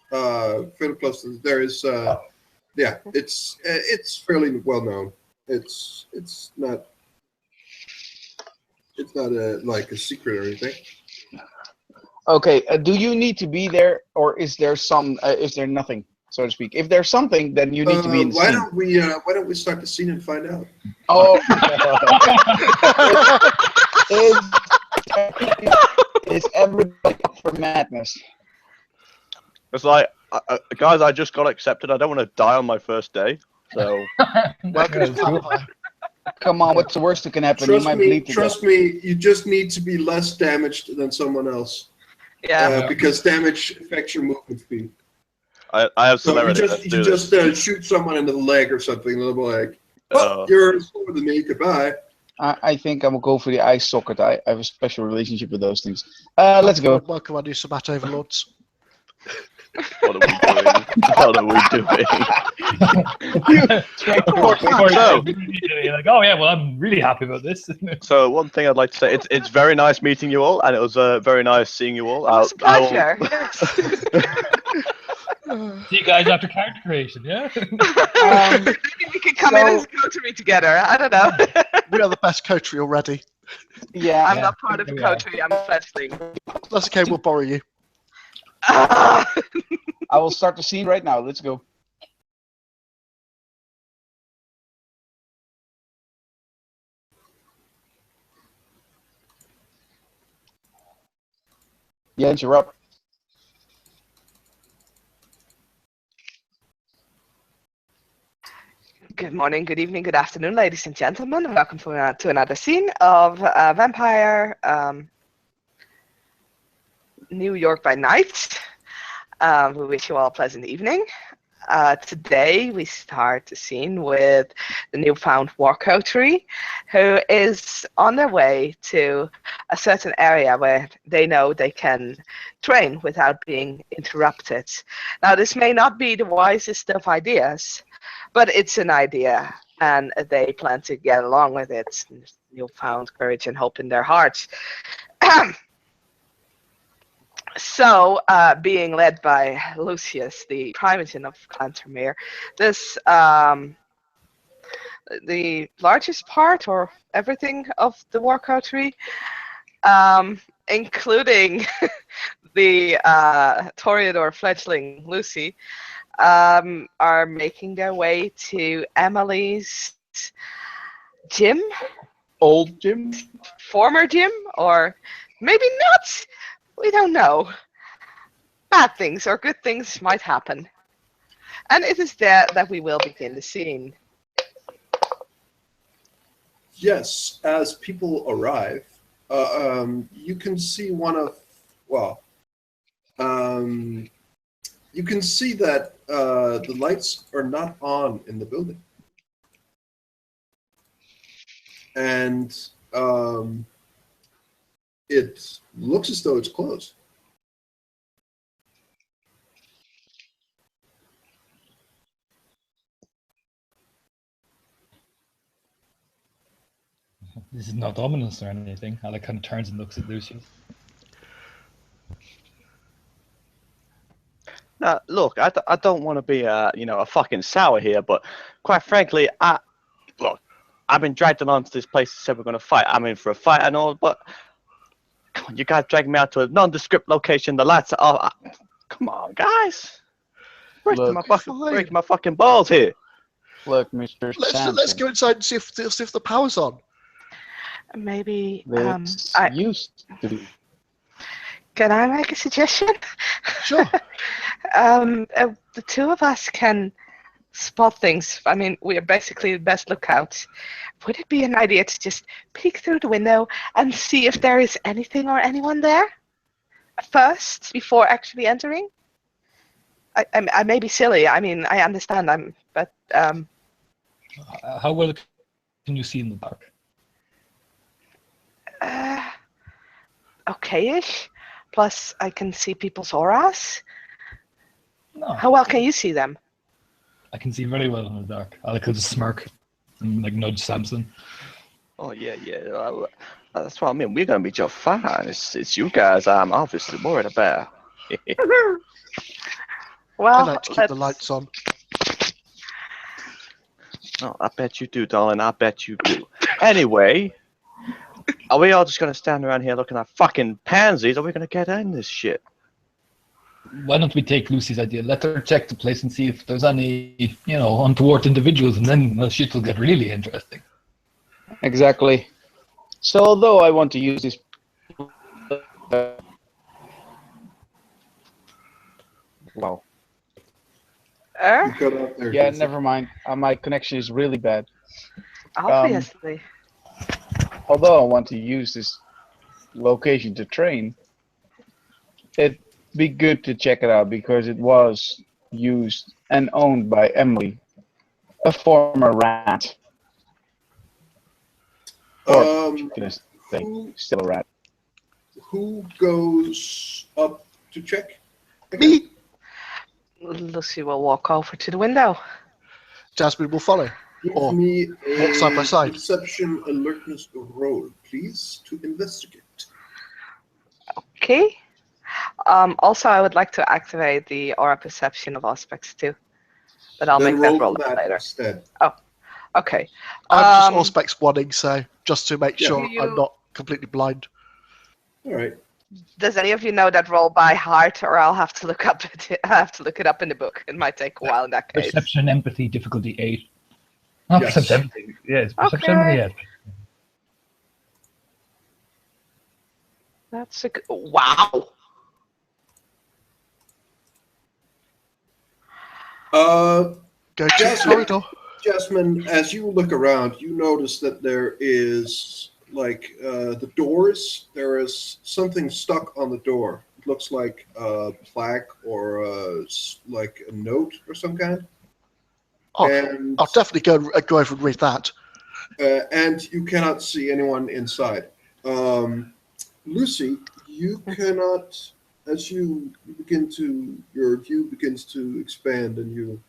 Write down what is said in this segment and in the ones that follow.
fairly close to there is. Yeah, it's fairly well known. It's not like a secret or anything. Okay, do you need to be there, or is there is there nothing, so to speak? If there's something, then you need to be in the Why scene. don't we start the scene and find out? Oh, is everybody up for madness? It's like, guys, I just got accepted. I don't want to die on my first day. So, Welcome to cool. Vampire. Come on, what's the worst that can happen? You might bleed to death. Trust me. You just need to be less damaged than someone else. Yeah. Because damage affects your movement speed. I have So celerity. you just shoot someone in the leg or something, and they'll be like, "Oh, you're slower than me. Goodbye." I think I will go for the eye socket. I have a special relationship with those things. Let's go. Welcome, our new Sabbat overlords. What are we doing? What are we doing? So, you're like, oh yeah, well, I'm really happy about this. So one thing I'd like to say, it's very nice meeting you all, and it was very nice seeing you all. It's a pleasure. Yes. See you guys after character creation, yeah? Maybe we could come in as a coterie together. I don't know. We are the best coterie already. Yeah. I'm not part of the coterie. I'm a fledgling. That's okay, we'll borrow you. I will start the scene right now. Let's go. Jens, you're up. Good morning, good evening, good afternoon, ladies and gentlemen. Welcome to another scene of Vampire New York by Night. We wish you all a pleasant evening. Today we start the scene with the newfound war coterie, who is on their way to a certain area where they know they can train without being interrupted. Now, this may not be the wisest of ideas, but it's an idea, and they plan to get along with it. Newfound courage and hope in their hearts. So, being led by Lucius, the Primogen of Clantermere, this the largest part or everything of the war coterie, including the Toreador fledgling Lucy, are making their way to Emily's gym. Old gym? Former gym, or maybe not. We don't know. Bad things or good things might happen. And it is there that we will begin the scene. Yes, as people arrive, you can see you can see that the lights are not on in the building. And it looks as though it's closed. This is not ominous or anything. Alec kind of turns and looks at Lucius. Now, look, I don't want to be a fucking sour here, but quite frankly, I've been dragged along to this place and said we're going to fight. I'm in for a fight and all, but come on, you guys dragged me out to a nondescript location. The lights are off. Come on, guys. Break my fucking balls here. Look, Mr. Let's go inside and see if the power's on. Maybe used to be. Can I make a suggestion? Sure. The two of us can spot things. I mean, we are basically the best lookouts. Would it be an idea to just peek through the window and see if there is anything or anyone there first before actually entering? I may be silly. I mean, I understand. How well can you see in the dark? Okay-ish. Plus, I can see people's auras. No. How well can you see them? I can see very well in the dark. Alec will just smirk and nudge Samson. Oh yeah. That's what I mean. We're gonna be just fine. It's you guys I'm obviously worried about. Well, I like to keep the lights on. Oh, I bet you do, darling. I bet you do. Anyway, are we all just gonna stand around here looking at fucking pansies? Or are we gonna get in this shit? Why don't we take Lucy's idea? Let her check the place and see if there's any, untoward individuals, and then shit will get really interesting. Exactly. So although I want to use this wow. You cut out there. Yeah, Vincent. never mind. My connection is really bad. Obviously. Although I want to use this location to train, it'd be good to check it out because it was used and owned by Emily, a former rat. Goodness, who, still a rat. who goes up to check? Me, Lucy will walk over to the window. Jasmine will follow. Give Or me walk side by a side. perception alertness roll, please, to investigate. Okay. Also, I would like to activate the aura perception of aspects too. But I'll Then make that roll roll that later. instead. Okay. I'm just Auspex 1ing, so just to make Yeah. sure Do you- I'm not completely blind. All right. Does any of you know that roll by heart, or I'll have to look up I have to look it up in the book. It might take a while in that case. Perception, empathy, difficulty 8. Not Yes. perception, empathy. Yeah, it's perception, Okay. empathy, yeah. That's a good. Wow. Go to Yes, the corridor. Jasmine, as you look around, you notice that there is, like, the doors, there is something stuck on the door. It looks like a plaque or like a note or some kind. Oh, And, I'll definitely go over and read that. and you cannot see anyone inside. Lucy, you cannot, as you begin to, your view begins to expand and you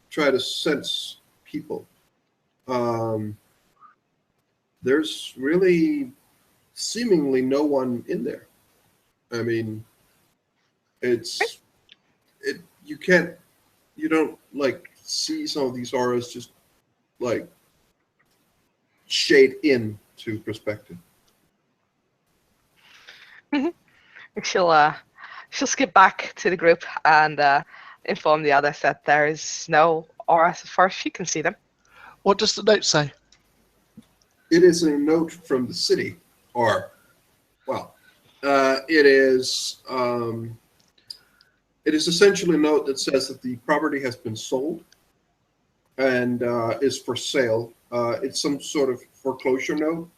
try to sense people. There's really seemingly no one in there. I mean, you don't like see some of these auras just like shade in to perspective. She'll skip back to the group and inform the others that there is no aura as far as she can see them. What does the note say? It is a note from the city, or, well, it is essentially a note that says that the property has been sold and is for sale. It's some sort of foreclosure note,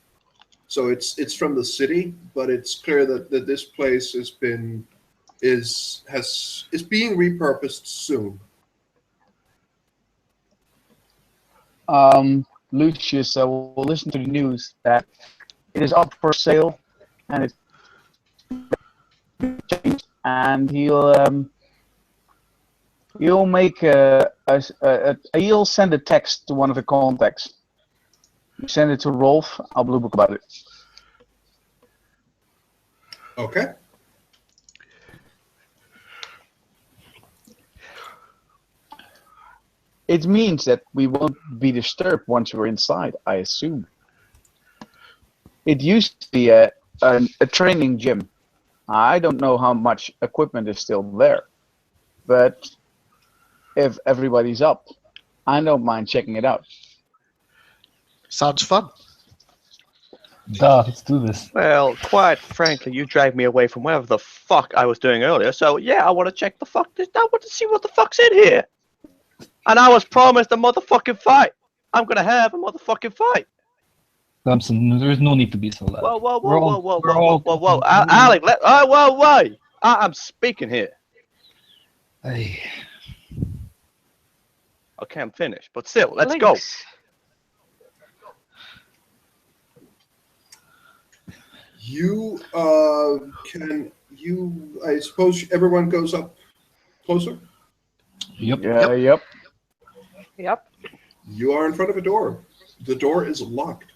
so it's from the city, but it's clear that this place is being repurposed soon. Lucius will listen to the news that it is up for sale, and it's changed, and he'll make he'll send a text to one of the contacts. You send it to Rolf. I'll blue book about it. Okay. It means that we won't be disturbed once we're inside, I assume. It used to be a training gym. I don't know how much equipment is still there, but if everybody's up, I don't mind checking it out. Sounds fun. Duh, let's do this. Well, quite frankly, you dragged me away from whatever the fuck I was doing earlier. So yeah, I want to check the fuck this. I want to see what the fuck's in here. And I was promised a motherfucking fight. I'm gonna have a motherfucking fight. Thompson, there is no need to be so loud. Whoa, whoa, We're whoa, all- whoa, whoa, we're whoa, all- whoa, whoa, Alec, whoa. I'm speaking here. Hey. Okay, I'm finished. But still, let's go. Lynx. You I suppose everyone goes up closer? Yep. Yep. Yep. You are in front of a door. The door is locked.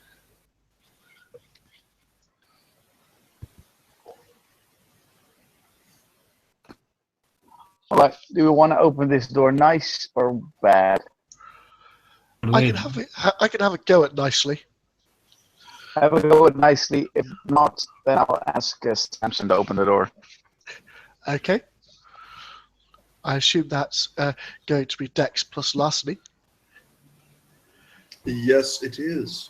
Alright, do we want to open this door nice or bad? I can have it. I can have a go at nicely. Have a go at nicely. If not, then I'll ask Samson to open the door. Okay. I assume that's going to be Dex plus larceny. Yes, it is.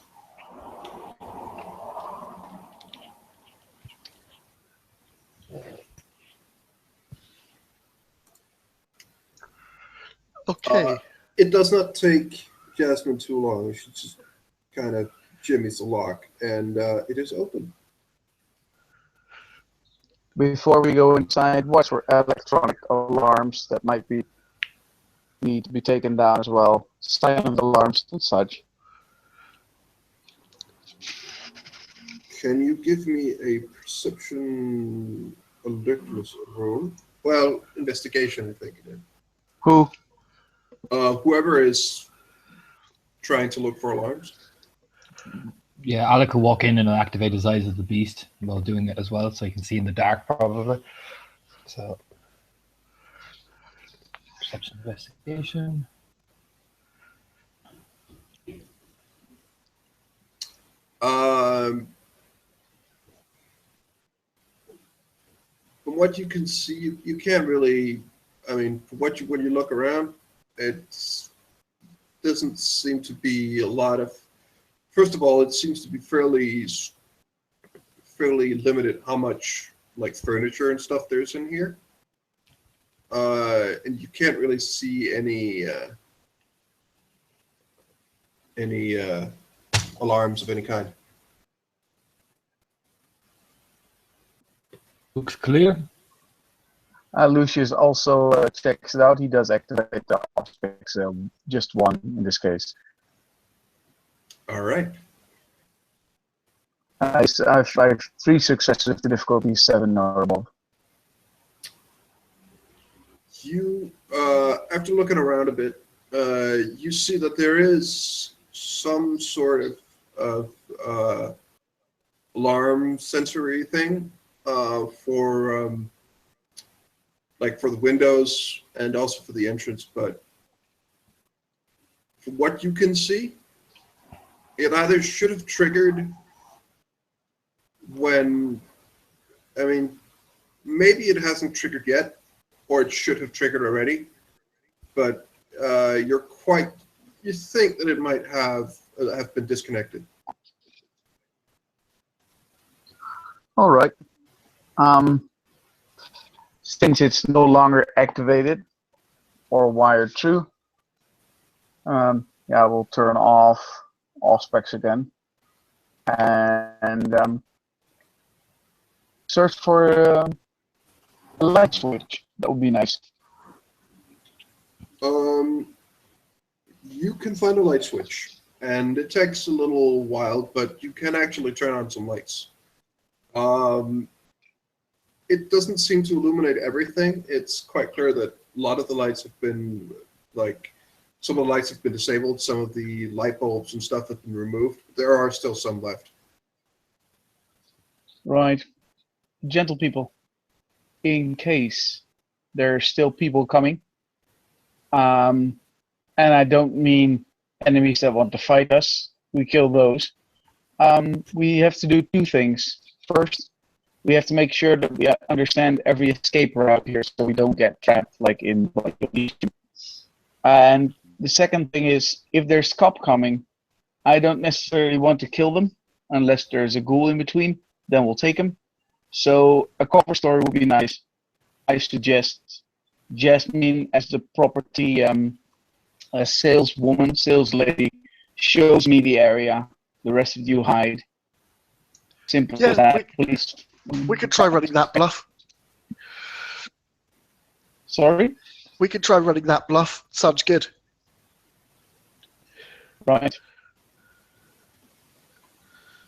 Okay. It does not take Jasmine too long. She just kind of jimmies the lock, and it is open. Before we go inside, watch for electronic alarms that might need to be taken down as well. Silent alarms and such. Can you give me a perception alertness roll? Well, investigation, I think it is. Who? Whoever is trying to look for alarms. Yeah, Alec will walk in and activate his eyes of the beast while doing it as well, so he can see in the dark probably. So, perception investigation. From what you can see, you can't really. I mean, from what when you look around, it doesn't seem to be a lot of. First of all, it seems to be fairly limited how much like furniture and stuff there's in here, and you can't really see any alarms of any kind. Looks clear. Lucius also checks it out. He does activate the aspects, just one in this case. All right. I have 3 successes. The difficulty is 7 or above. You, after looking around a bit, you see that there is some sort of alarm sensory thing for like for the windows and also for the entrance, but from what you can see, it either should have triggered when, I mean, maybe it hasn't triggered yet, or it should have triggered already, but you think that it might have been disconnected. All right. Since it's no longer activated or wired through, yeah, we'll turn off all specs again and search for a light switch. That would be nice. You can find a light switch, and it takes a little while, but you can actually turn on some lights. It doesn't seem to illuminate everything. It's quite clear that a lot of the lights have been, like, some of the lights have been disabled, some of the light bulbs and stuff have been removed. There are still some left. Right. Gentle people, in case there are still people coming, and I don't mean enemies that want to fight us, we kill those. We have to do 2 things. First, we have to make sure that we understand every escape route here so we don't get trapped like in Elysium. And the second thing is, if there's cop coming, I don't necessarily want to kill them unless there's a ghoul in between, then we'll take them. So a cover story would be nice. I suggest Jasmine as the property saleswoman, sales lady, shows me the area. The rest of you hide. Simple as that, please. We could try running that bluff. Sorry? We could try running that bluff. Sounds good. Right.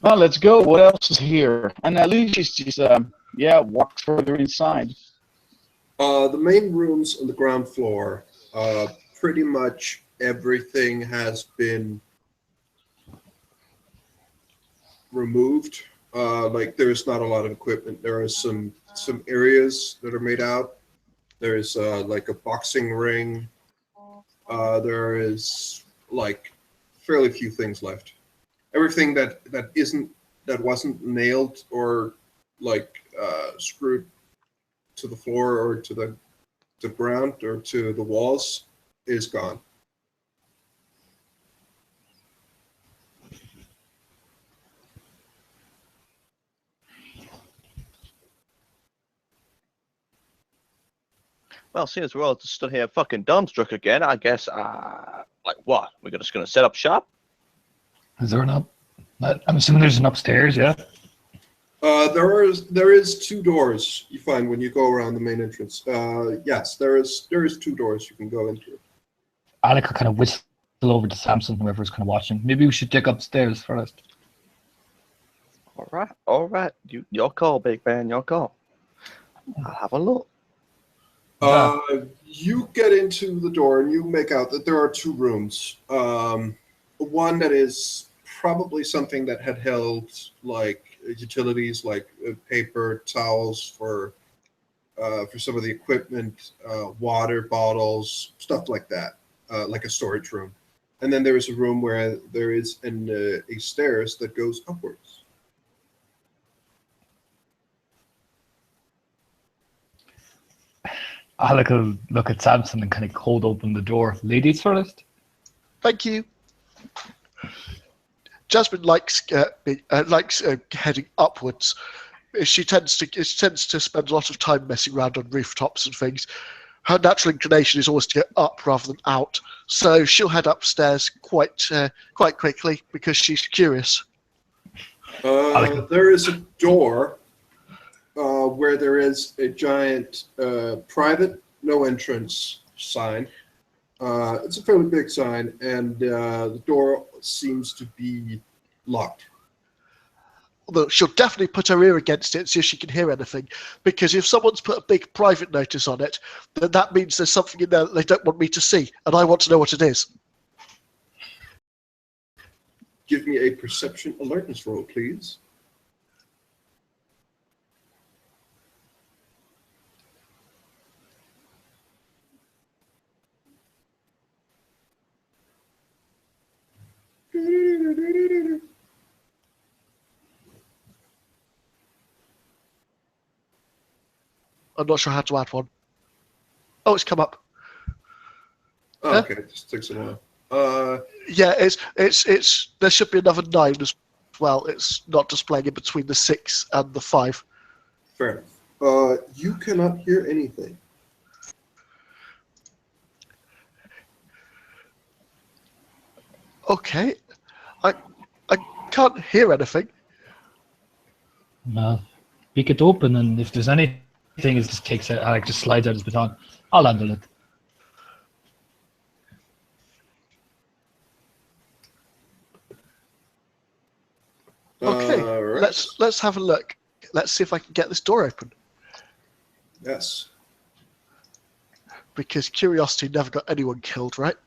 Well, let's go. What else is here? And Lucius just, walk further inside. The main rooms on the ground floor, pretty much everything has been removed. Like there's not a lot of equipment. There are some areas that are made out, There is like a boxing ring. There is like fairly few things left. Everything that wasn't nailed or like screwed to the floor or to the ground or to the walls is gone. Well, seeing as we're all just stood here fucking dumbstruck again, I guess, like what? We're just gonna set up shop? Is there not? I'm assuming there's an upstairs, yeah? There is two doors you find when you go around the main entrance. Yes, there is two doors you can go into. Alec will kind of whistle over to Samson, whoever's kind of watching. Maybe we should check upstairs first. All right. Your call, big man. Your call. I'll have a look. You get into the door and you make out that there are two rooms. One that is probably something that had held like utilities, like paper towels for some of the equipment, water bottles, stuff like that, like a storage room. And then there is a room where there is a stairs that goes upwards. Alec will look at Samson and kind of hold open the door. Ladies first? Thank you. Jasmine likes heading upwards. She tends to spend a lot of time messing around on rooftops and things. Her natural inclination is always to go up rather than out, so she'll head upstairs quite quickly because she's curious. There is a door where there is a giant private no entrance sign. It's a fairly big sign, and the door seems to be locked. Although she'll definitely put her ear against it and see if she can hear anything, because if someone's put a big private notice on it, then that means there's something in there that they don't want me to see, and I want to know what it is. Give me a perception alertness roll, please. I'm not sure how to add one. Oh, it's come up. Oh, okay, it just takes a while. Yeah, it's there should be another 9 as well. It's not displaying in between the 6 and the 5. Fair enough. You cannot hear anything. Okay, I can't hear anything. No. Pick it open, and if there's anything, it just takes it. Alec just slides out his baton. I'll handle it. Okay, Right. let's have a look. Let's see if I can get this door open, Yes. because curiosity never got anyone killed, right?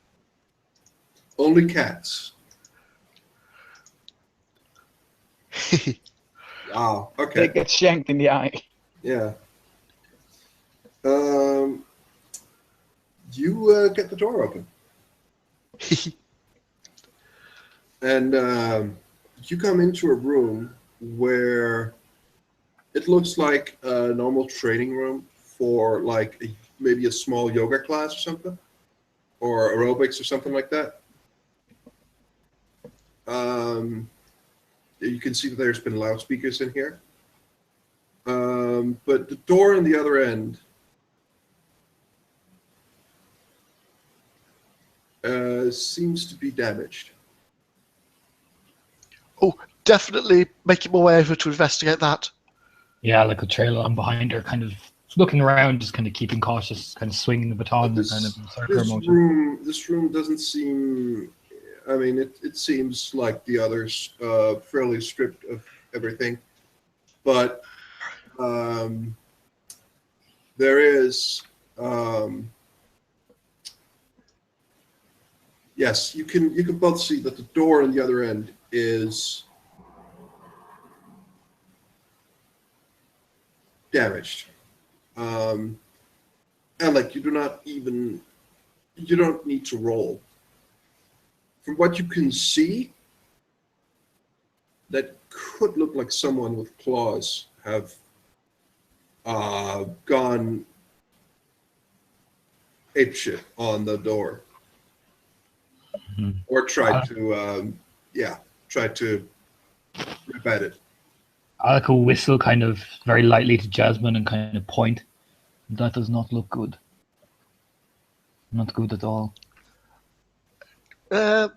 Only cats. Wow. They Okay. get shanked in the eye. Yeah. You get the door open, and you come into a room where it looks like a normal training room for like maybe a small yoga class or something, or aerobics or something like that. You can see that there's been loudspeakers in here. But the door on the other end seems to be damaged. Oh, definitely making my way over to investigate that. Yeah, Alec will trail on behind her, kind of looking around, just kind of keeping cautious, kind of swinging the baton, This, kind of circular this motion. room doesn't seem. I mean, it seems like the others, fairly stripped of everything, but there is. Yes, you can both see that the door on the other end is damaged. Alec, you don't need to roll. From what you can see, that could look like someone with claws have gone apeshit on the door, or tried to rip at it. Alec will whistle kind of very lightly to Jasmine and kind of point. That does not look good. Not good at all. It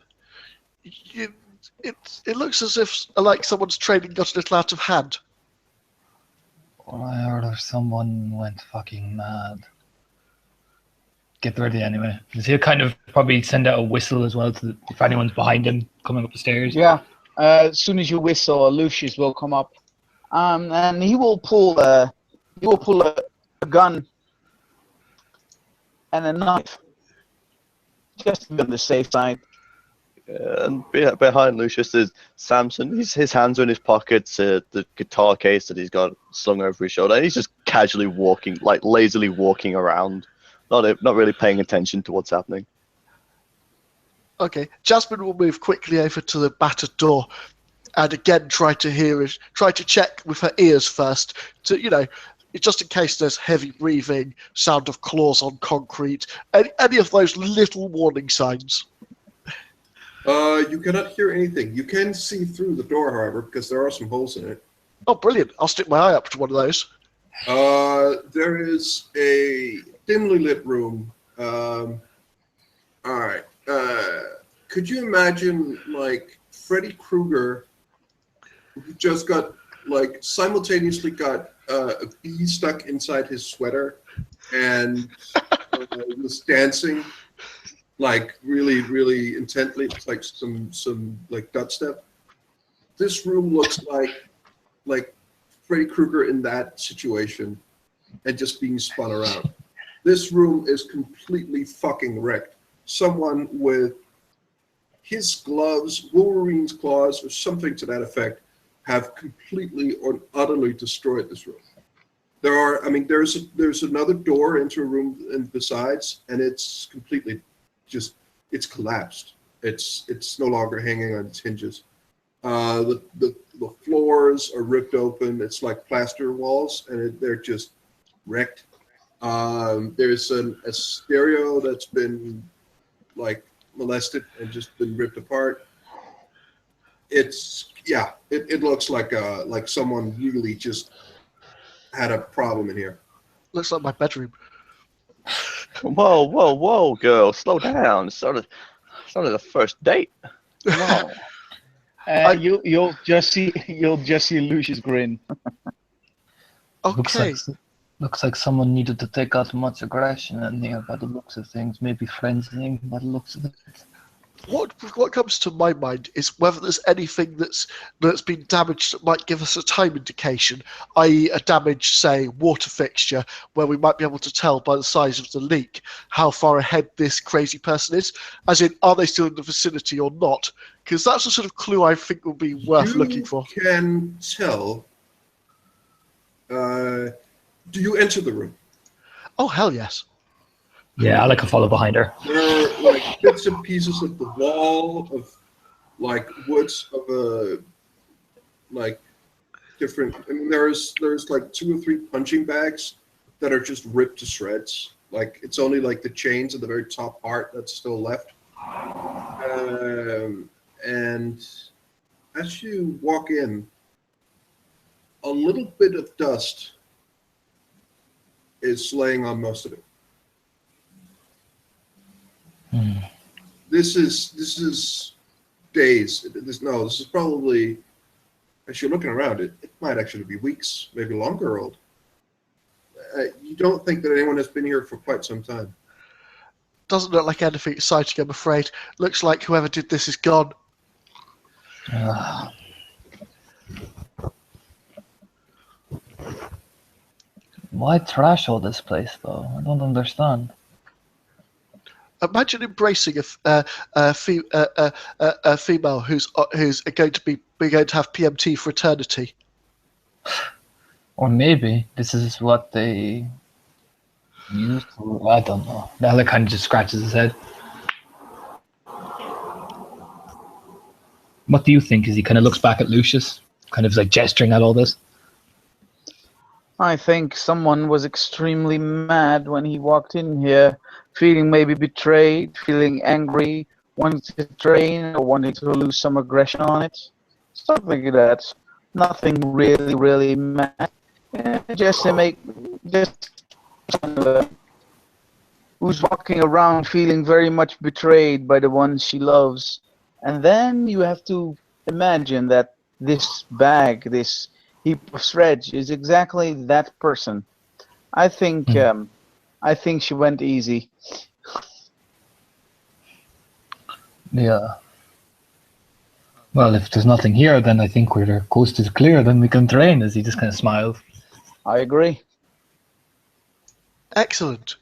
looks as if like someone's training got a little out of hand. Well, I heard of someone went fucking mad. Get ready anyway. He'll kind of probably send out a whistle as well if anyone's behind him coming up the stairs. Yeah. As soon as you whistle, Lucius will come up, and he will pull a gun and a knife, just to be on the safe side. And behind Lucius is Samson. His hands are in his pockets, the guitar case that he's got slung over his shoulder. And he's just casually walking, like lazily walking around, not really paying attention to what's happening. Okay, Jasmine will move quickly over to the battered door, and again try to check with her ears first to just in case there's heavy breathing, sound of claws on concrete, any of those little warning signs. You cannot hear anything. You can see through the door, however, because there are some holes in it. Oh, brilliant! I'll stick my eye up to one of those. There is a dimly lit room. All right. Could you imagine, like, Freddy Krueger, who just got, like, simultaneously got a bee stuck inside his sweater and was dancing, like, really, really intently. It's like some like dubstep. This room looks like Freddy Krueger in that situation and just being spun around. This room is completely fucking wrecked. Someone with his gloves, Wolverine's claws, or something to that effect, have completely or utterly destroyed this room. There's another door into a room and besides, and it's completely it's collapsed. It's no longer hanging on its hinges. The floors are ripped open. It's like plaster walls, and they're just wrecked. There's a stereo that's been like molested and just been ripped apart. It looks like someone really just had a problem in here. Looks like my bedroom. Whoa, girl, slow down. It's sort of the first date. Come on. You'll just see Lucius grin. Okay. Looks like someone needed to take out much aggression in here by the looks of things. Maybe frenzying by the looks of it. What comes to my mind is whether there's anything that's been damaged that might give us a time indication, i.e. a damaged, say, water fixture, where we might be able to tell by the size of the leak how far ahead this crazy person is, as in, are they still in the vicinity or not? Because that's the sort of clue I think would be worth looking for. You can tell. Do you enter the room? Oh, hell yes. Yeah, I like to follow behind her. There are like bits and pieces of the wall of like woods of a like different. I mean, there's like 2 or 3 punching bags that are just ripped to shreds. Like it's only like the chains at the very top part that's still left. And as you walk in, a little bit of dust is laying on most of it. This is days. This is probably, as you're looking around it might actually be weeks, maybe longer old. You don't think that anyone has been here for quite some time. Doesn't look like anything exciting, I'm afraid. Looks like whoever did this is gone. Why trash all this place, though? I don't understand. Imagine embracing a female who's going to have PMT for eternity. Or maybe this is what they I don't know. Alec kind of just scratches his head. What do you think? As he kind of looks back at Lucius, kind of like gesturing at all this. I think someone was extremely mad when he walked in here, feeling maybe betrayed, feeling angry, wanting to drain or wanting to lose some aggression on it. Something like that. Nothing really, really mad. Just to make, just who's walking around feeling very much betrayed by the one she loves. And then you have to imagine that this bag, this heap of threads is exactly that person. I think she went easy. Yeah. Well, if there's nothing here, then I think the coast is clear. Then we can drain. As he just kind of smiles. I agree. Excellent.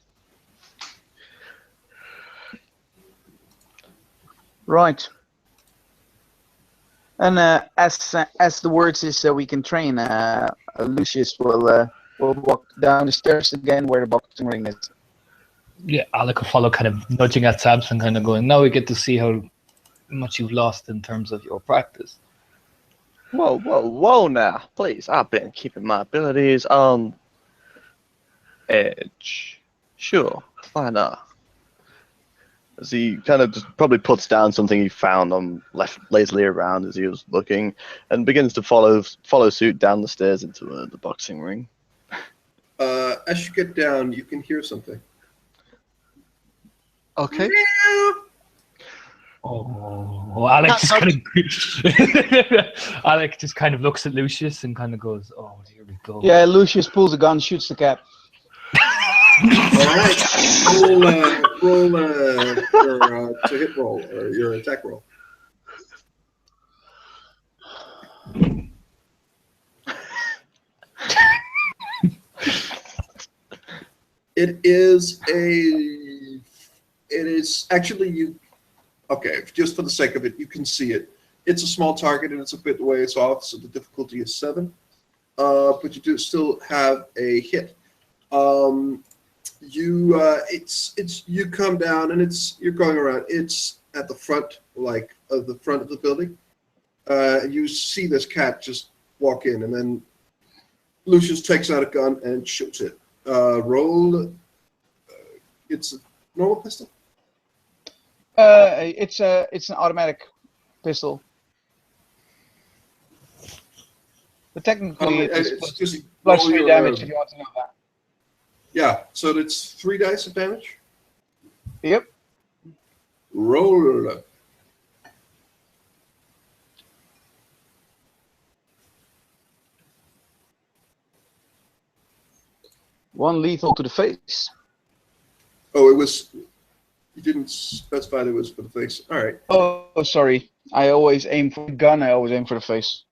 Right. And as the word is, we can train. Lucius will walk down the stairs again where the boxing ring is. Yeah, Alec will follow, kind of nudging at Samson, kind of going, now we get to see how much you've lost in terms of your practice. Whoa now, please. I've been keeping my abilities on edge. Sure, why not? As he kind of just probably puts down something he found on left lazily around as he was looking, and begins to follow suit down the stairs into the boxing ring. As you get down, you can hear something. Okay. Oh, Alec That just kind of Alec just kind of looks at Lucius and kind of goes, "Oh, here we go." Yeah, Lucius pulls a gun, shoots the cat. All right, roll your to hit roll or your attack roll. It is actually you. Okay, just for the sake of it, you can see it. It's a small target and it's a bit ways off, so the difficulty is 7. But you do still have a hit. You come down and you're going around. It's at the front, like of the front of the building. And you see this cat just walk in, and then Lucius takes out a gun and shoots it. Roll. It's a normal pistol. It's an automatic pistol. But technically, it's just plus roll 3 your, damage if you want to know that. Yeah, so it's 3 dice of damage. Yep. Roll. One lethal to the face. Oh, it was. You didn't specify that it was for the face. All right. Oh, sorry. I always aim for the gun. I always aim for the face.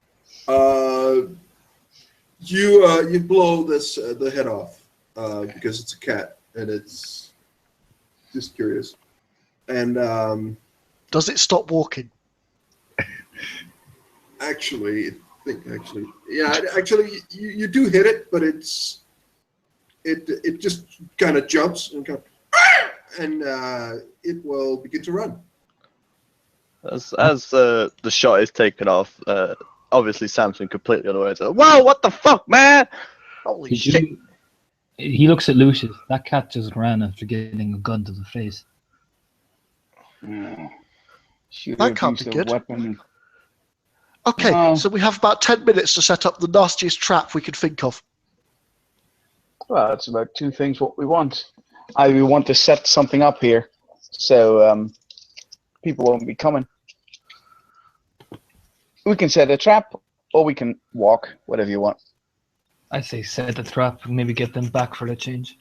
You blow this the head off because it's a cat and it's just curious. And Does it stop walking? actually, you do hit it, but it just kind of jumps and it will begin to run. As the shot is taken off, obviously Samson completely unaware. Whoa, what the fuck, man? Holy Did shit. you- He looks at Lucius. That cat just ran after getting a gun to the face. Shoot That a can't piece be of good. weapon. Okay, No. so we have about 10 minutes to set up the nastiest trap we could think of. Well, it's about 2 things what we want. We want to set something up here, so people won't be coming. We can set a trap, or we can walk, whatever you want. I say set the trap and maybe get them back for the change.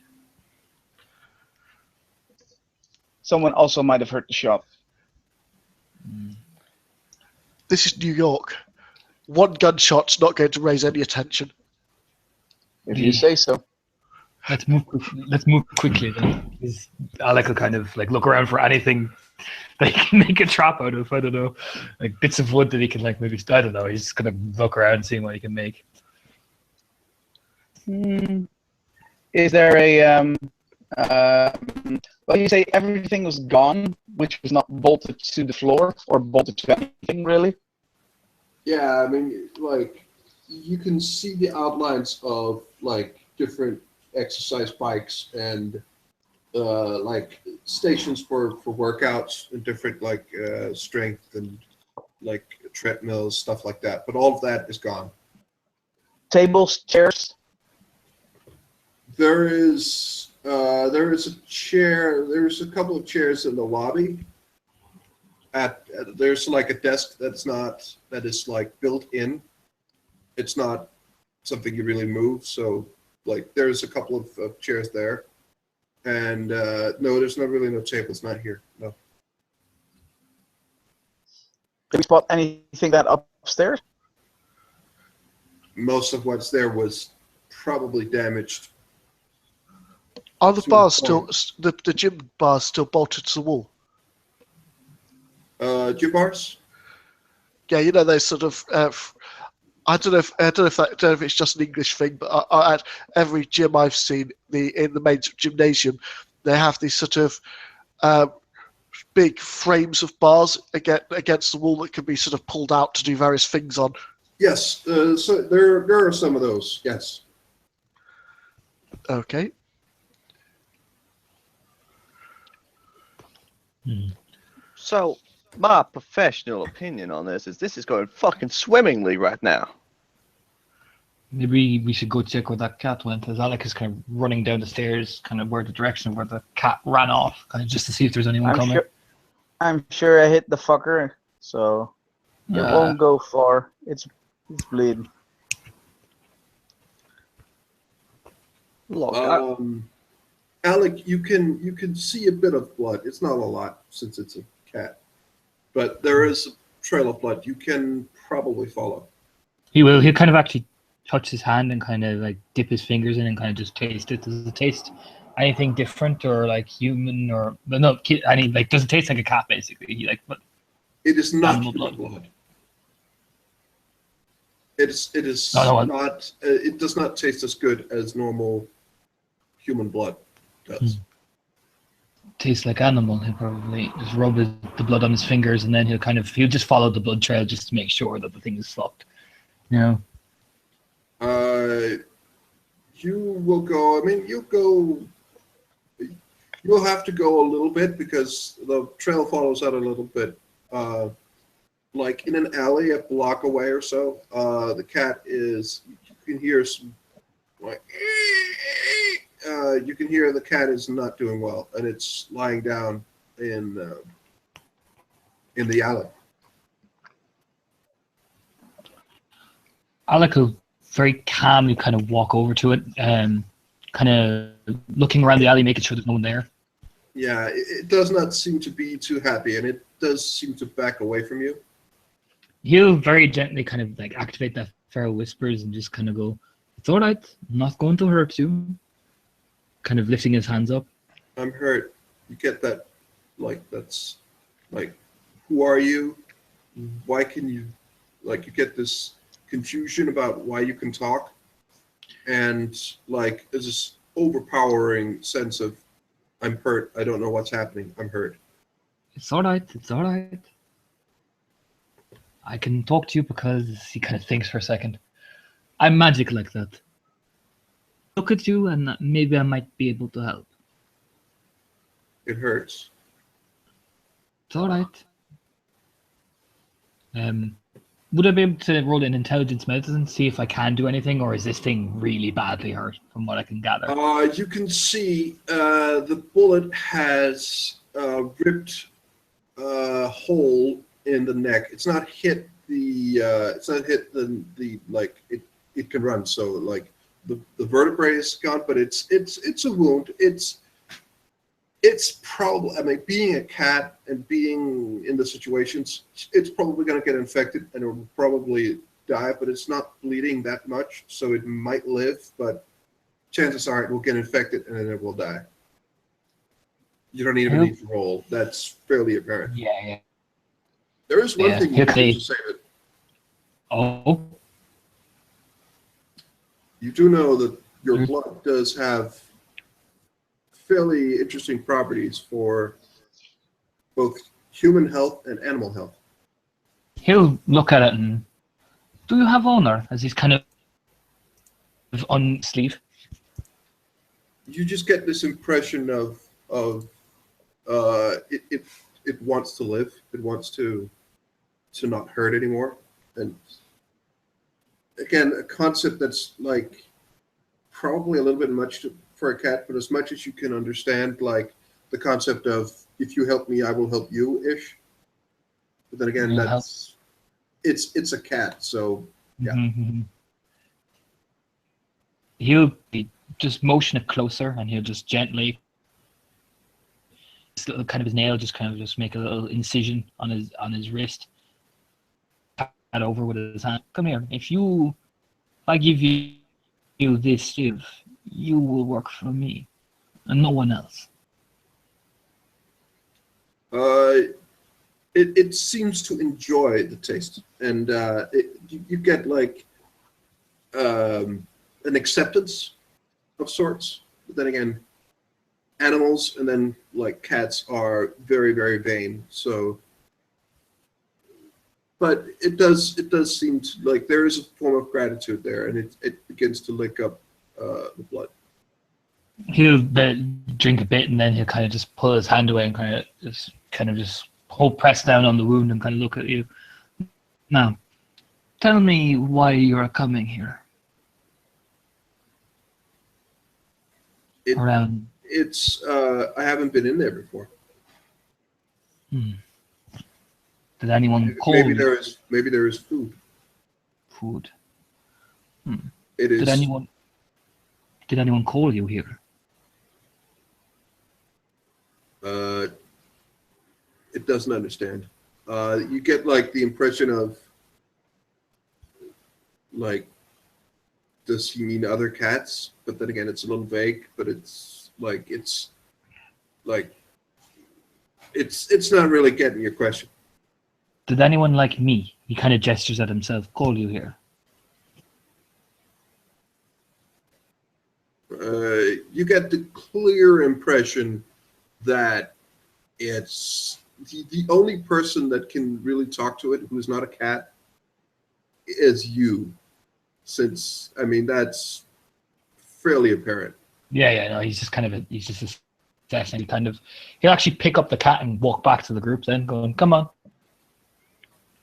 Someone also might have heard the shot. This is New York. One gunshot's not going to raise any attention. If you say so. Let's move quickly then. Because Alec will kind of like look around for anything that he can make a trap out of. I don't know, like bits of wood that he can like maybe. I don't know. He's just gonna look around seeing what he can make. Is there a Well, you say everything was gone, which was not bolted to the floor or bolted to anything, really? Yeah, I mean, like, you can see the outlines of, like, different exercise bikes and, like, stations for workouts and different, like, strength and, like, treadmills, stuff like that. But all of that is gone. Tables, chairs? There is a chair. There's a couple of chairs in the lobby. There's like a desk that is like built in. It's not something you really move. So like there's a couple of chairs there, and no, there's not really no tables. Not here. No. Did we spot anything that upstairs? Most of what's there was probably damaged. Are the To bars a still point. the gym bars still bolted to the wall? Gym bars? Yeah, you know they sort of. I don't know if it's just an English thing, but at every gym I've seen in the main gymnasium, they have these sort of big frames of bars against the wall that can be sort of pulled out to do various things on. Yes. So there are some of those. Yes. Okay. So, my professional opinion on this is going fucking swimmingly right now. Maybe we should go check where that cat went, as Alec is kind of running down the stairs, kind of where the direction of where the cat ran off, kind of just to see if there's anyone coming. I'm sure I hit the fucker, so it won't go far. It's bleeding. Look, Alec, you can see a bit of blood. It's not a lot since it's a cat, but there is a trail of blood you can probably follow. He'll kind of actually touch his hand and kind of like dip his fingers in and kind of just taste it. Does it taste anything different or like human or no? Like does it taste like a cat basically? But It is not Animal human blood. blood. It is No, not. It does not taste as good as normal human blood does. tastes like animal. He'll probably just rub the blood on his fingers and then he'll just follow the blood trail just to make sure that the thing is fucked. You know. You will go. I mean, you'll have to go a little bit because the trail follows out a little bit. Like in an alley a block away or so, the cat is. You can hear some like. You can hear the cat is not doing well, and it's lying down in the alley. Alec will very calmly kind of walk over to it, kind of looking around the alley, making sure there's no one there. Yeah, it does not seem to be too happy, and it does seem to back away from you. He'll very gently kind of like activate that Pharaoh whispers and just kind of go, "It's all right. I'm not going to hurt you." Kind of lifting his hands up. I'm hurt. You get that, that's, who are you? Why can you, you get this confusion about why you can talk, and there's this overpowering sense of, I'm hurt. I don't know what's happening. I'm hurt. It's all right. It's all right. I can talk to you because he kind of thinks for a second. I'm magic like that. Look at you and maybe I might be able to help. It hurts. It's all right. Would I be able to roll an intelligence medicine, see if I can do anything, or is this thing really badly hurt from what I can gather? You can see the bullet has ripped a hole in the neck. It's not hit the. It's not hit the it can run. So the vertebrae is gone, but it's a wound. It's probably, I mean, being a cat and being in the situations, it's probably going to get infected and it will probably die, but it's not bleeding that much, so it might live, but chances are it will get infected and then it will die. You don't even need to roll. That's fairly apparent. Yeah. There is one thing you can do to save it. Oh. You do know that your blood does have fairly interesting properties for both human health and animal health. He'll look at it and, do you have owner? As he's kind of on sleeve. You just get this impression of it wants to live. It wants to not hurt anymore. And again, a concept that's like probably a little bit much for a cat, but as much as you can understand, like the concept of if you help me, I will help you ish. But then again, Will that's it's a cat, so yeah. Mm-hmm. He'll be just motion it closer, and he'll just gently, this little kind of his nail, just kind of just make a little incision on his wrist. Pat over with his hand. Come here. If I give you this gift, you will work for me, and no one else. It seems to enjoy the taste, and you get like an acceptance of sorts. But then again, animals and then like cats are very, very vain. So, but it does seem to, like there is a form of gratitude there, and it begins to lick up the blood. He'll drink a bit, and then he'll kind of just pull his hand away and kind of just hold press down on the wound and kind of look at you. Now, tell me why you're coming here. It's I haven't been in there before. Did anyone call Maybe you? there is food. Food. It is. Did anyone call you here? It doesn't understand. You get like the impression of like, does he mean other cats? But then again, it's a little vague. But it's not really getting your question. Did anyone like me? He kind of gestures at himself. Call you here. You get the clear impression that it's the only person that can really talk to it who is not a cat is you. Since, I mean, that's fairly apparent. Yeah, no, he's just assessing. He'll actually pick up the cat and walk back to the group then, going, come on.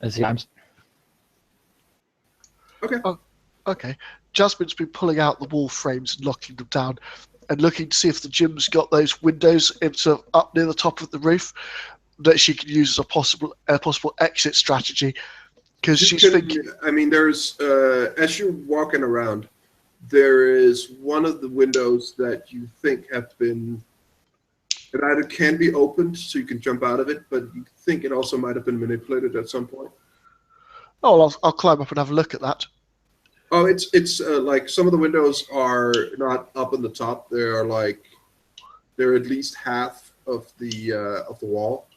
As he comes. Okay. Oh, okay. Jasmine's been pulling out the wall frames and locking them down and looking to see if the gym's got those windows up near the top of the roof that she can use as a possible exit strategy. Because she's thinking... I mean, there's, as you're walking around, there is one of the windows that you think have been... It either can be opened so you can jump out of it, but you think it also might have been manipulated at some point. Oh, I'll climb up and have a look at that. Oh, it's like some of the windows are not up in the top. They're at least half of the wall.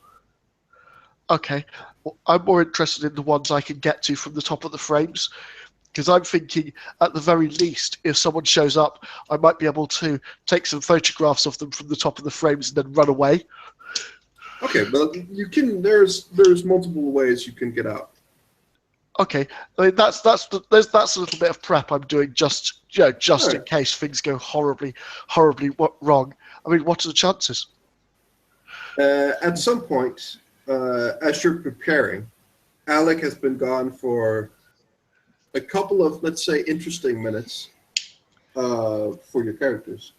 Okay, well, I'm more interested in the ones I can get to from the top of the frames, because I'm thinking at the very least, if someone shows up, I might be able to take some photographs of them from the top of the frames and then run away. Okay, well, you can. There's multiple ways you can get out. Okay, I mean, that's a little bit of prep I'm doing just Right. in case things go horribly wrong. I mean, what are the chances? At some point, as you're preparing, Alec has been gone for a couple of, let's say, interesting minutes for your characters.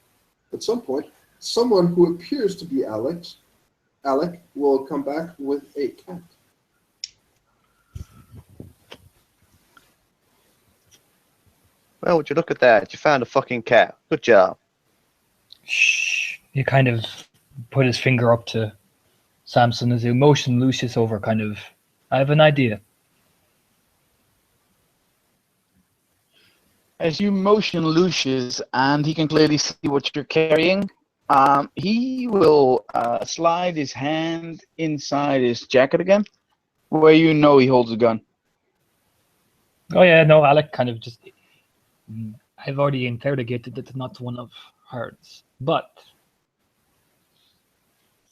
At some point, someone who appears to be Alec will come back with a cat. Well, would you look at that? You found a fucking cat. Good job. Shh. He kind of put his finger up to Samson as he motioned Lucius over, kind of, I have an idea. As you motion Lucius and he can clearly see what you're carrying, he will slide his hand inside his jacket again, where you know he holds a gun. Oh yeah, no, Alec kind of just... I've already interrogated it, not one of hers. But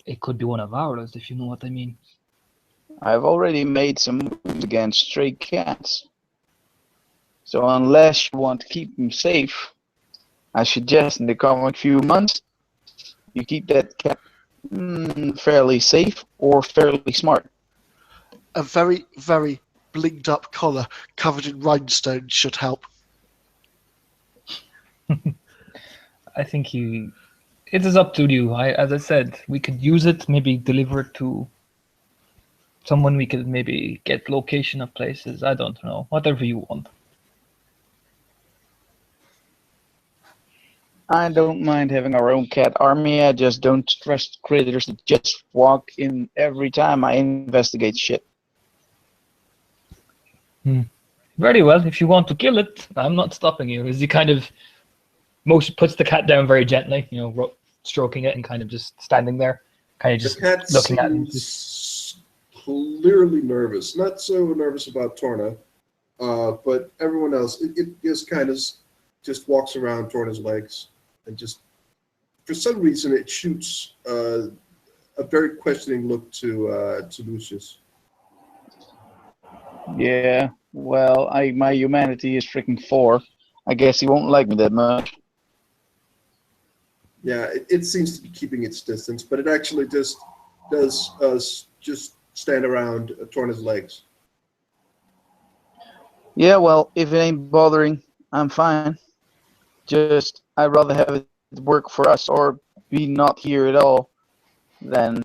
it could be one of ours, if you know what I mean. I've already made some moves against stray cats. So unless you want to keep them safe, I suggest in the coming few months, you keep that cat fairly safe or fairly smart. A very, very blinged up collar covered in rhinestones should help. I think it is up to you. As I said, we could use it, maybe deliver it to someone. We could maybe get location of places. I don't know. Whatever you want. I don't mind having our own cat army. I just don't trust critters that just walk in every time I investigate shit. Very well. If you want to kill it, I'm not stopping you. As he kind of puts the cat down very gently, stroking it and kind of just standing there, kind of The just cat looking at him. seems clearly nervous. Not so nervous about Torna, but everyone else. It just kind of just walks around Torna's legs and just, for some reason, it shoots a very questioning look to Lucius. Yeah, well, my humanity is freaking 4. I guess he won't like me that much. Yeah, it seems to be keeping its distance, but it actually just does just stand around Torna's legs. Yeah, well, if it ain't bothering, I'm fine. Just, I'd rather have it work for us or be not here at all than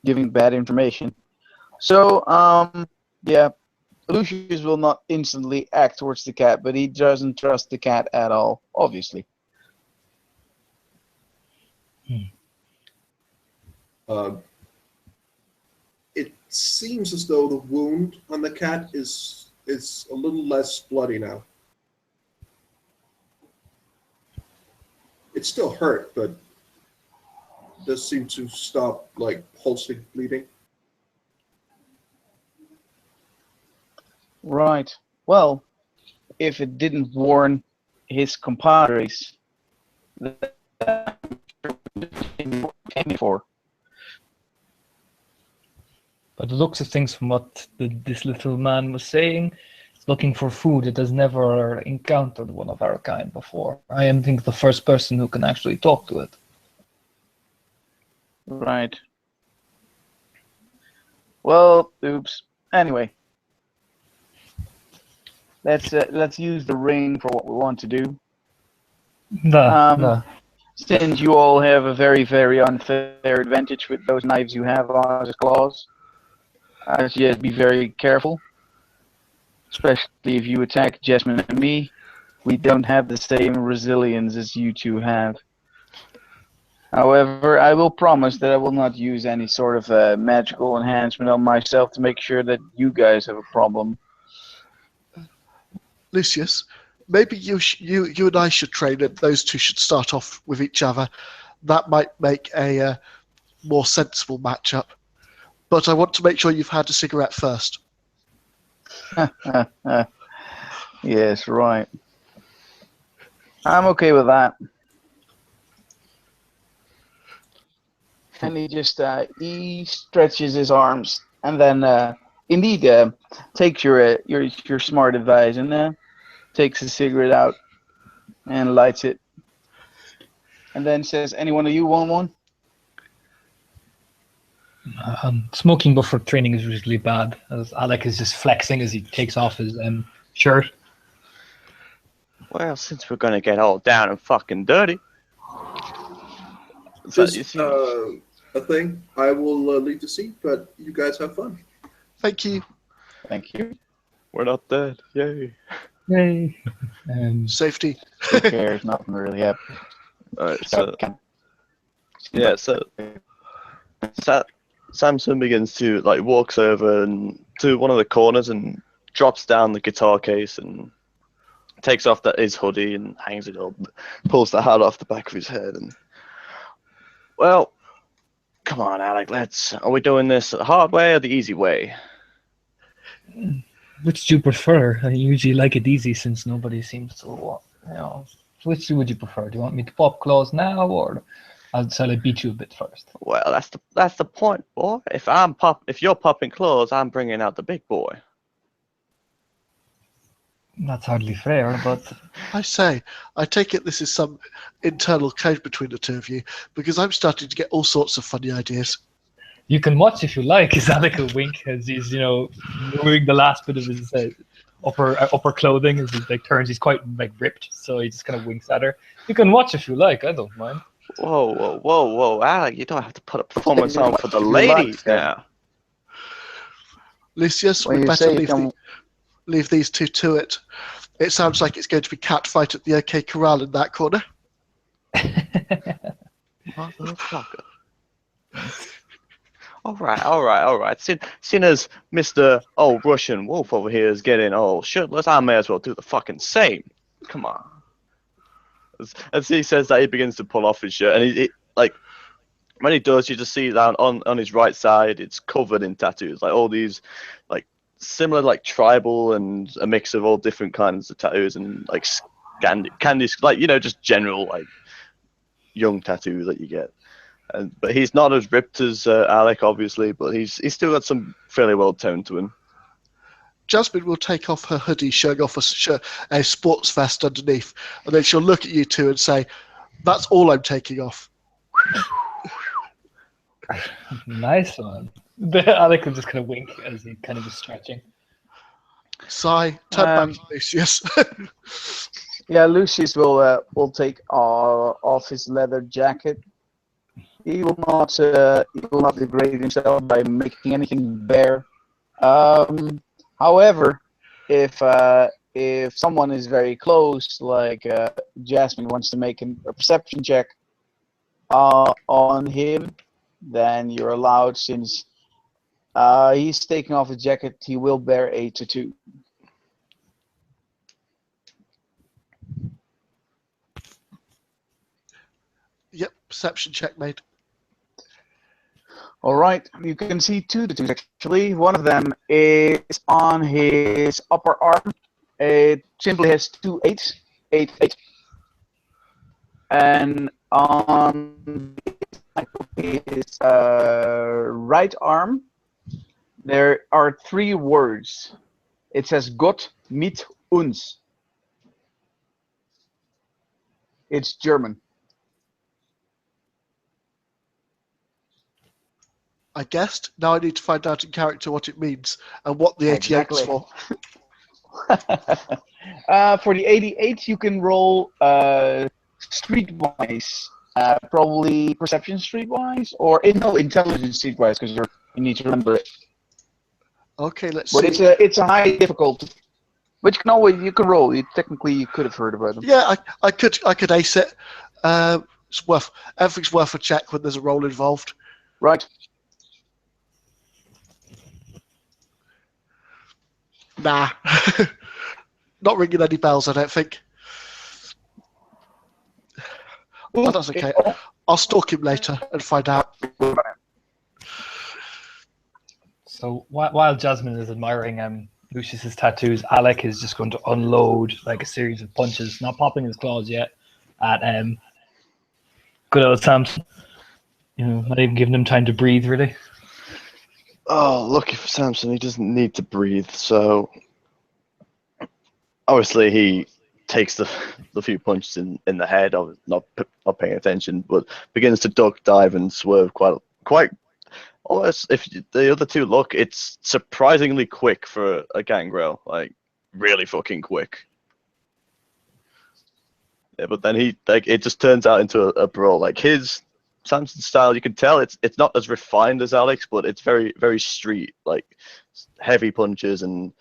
giving bad information. So, yeah, Lucius will not instantly act towards the cat, but he doesn't trust the cat at all, obviously. It seems as though the wound on the cat is a little less bloody now. It's still hurt, but does seem to stop, like, pulsing bleeding. Right. Well, if it didn't warn his compadres, that came for. But the looks of things from what this little man was saying, it's looking for food. It has never encountered one of our kind before. I am, think, the first person who can actually talk to it. Right. Well, oops. Anyway, let's use the ring for what we want to do. Since you all have a very, very unfair advantage with those knives you have on as claws, I suggest be very careful, especially if you attack Jasmine and me. We don't have the same resilience as you two have. However, I will promise that I will not use any sort of magical enhancement on myself to make sure that you guys have a problem. Lucius, maybe you and I should train, and those two should start off with each other. That might make a more sensible matchup. But I want to make sure you've had a cigarette first. Yes, right. I'm okay with that. And he just he stretches his arms and then indeed takes your smart advice and takes a cigarette out and lights it, and then says, "Any one of you want one?" Smoking before training is usually bad. As Alec is just flexing as he takes off his shirt. Well, since we're gonna get all down and fucking dirty, Just a thing. I will leave the seat, but you guys have fun. Thank you. Thank you. we're not dead. Yay! Yay! Safety. Who cares? Nothing really happened. All right, so yeah, so Samson begins to walks over and to one of the corners and drops down the guitar case and takes off his hoodie and hangs it up, pulls the hat off the back of his head, and well, come on, Alec, are we doing this the hard way or the easy way? Which do you prefer? I usually like it easy since nobody seems to, Which would you prefer? Do you want me to pop claws now or Shall I beat you a bit first? Well, that's the point, boy. If you're popping claws, I'm bringing out the big boy. That's hardly fair, but I say, I take it this is some internal code between the two of you, because I'm starting to get all sorts of funny ideas. you can watch if you like. Is Alec a wink as he's removing the last bit of his upper clothing as he like turns. He's quite like ripped, so he just kind of winks at her. You can watch if you like. I don't mind. Whoa, Alec! You don't have to put a performance on for the If you like, ladies now. Lucius, When we you better say you can, leave these two to it. It sounds like it's going to be cat fight at the OK Corral in that corner. Motherfucker. All right. Seeing as Mr. Old Russian Wolf over here is getting all shirtless, I may as well do the fucking same. Come on. As he says that, he begins to pull off his shirt, and he like when he does, you just see down on his right side, it's covered in tattoos, like all these like similar like tribal and a mix of all different kinds of tattoos and like candies, like just general like young tattoos that you get. But he's not as ripped as Alec, obviously, but he's still got some fairly well toned to him. Jasmine will take off her hoodie, showing off a sports vest underneath, and then she'll look at you two and say, "That's all I'm taking off." Nice one. Alec will just kind of wink as he kind of is stretching. Sigh, turn back to Lucius. yeah, Lucius will take off his leather jacket. He will not degrade himself by making anything bare. However, if someone is very close, like Jasmine wants to make a perception check on him, then you're allowed, since he's taking off his jacket, he will bear a tattoo. Yep, perception check made. All right, you can see two tattoos actually. One of them is on his upper arm. It simply has 2 8s, 8 8. And on his right arm, there are 3 words. It says Gott mit uns. It's German. I guessed. Now I need to find out in character what it means and what the 88's Exactly. for. For the 88, you can roll streetwise, probably perception streetwise, or no, intelligence streetwise, because you need to remember it. Okay, let's But see. it's a high difficulty, which you can roll. Technically, you could have heard about them. Yeah, I could ace it. Everything's worth a check when there's a roll involved. Right. Nah. Not ringing any bells, I don't think. But that's okay. I'll stalk him later and find out. So while Jasmine is admiring Lucius's tattoos, Alec is just going to unload like a series of punches, not popping his claws yet, at good old Samson. Not even giving him time to breathe, really. Oh, lucky for Samson, he doesn't need to breathe. So obviously he takes the few punches in the head, of not paying attention, but begins to duck, dive, and swerve quite. Almost, if the other two look, it's surprisingly quick for a gangrel, like really fucking quick. Yeah, but then it just turns out into a brawl. Like his Samson style, you can tell it's not as refined as Alex, but it's very very street, like heavy punches and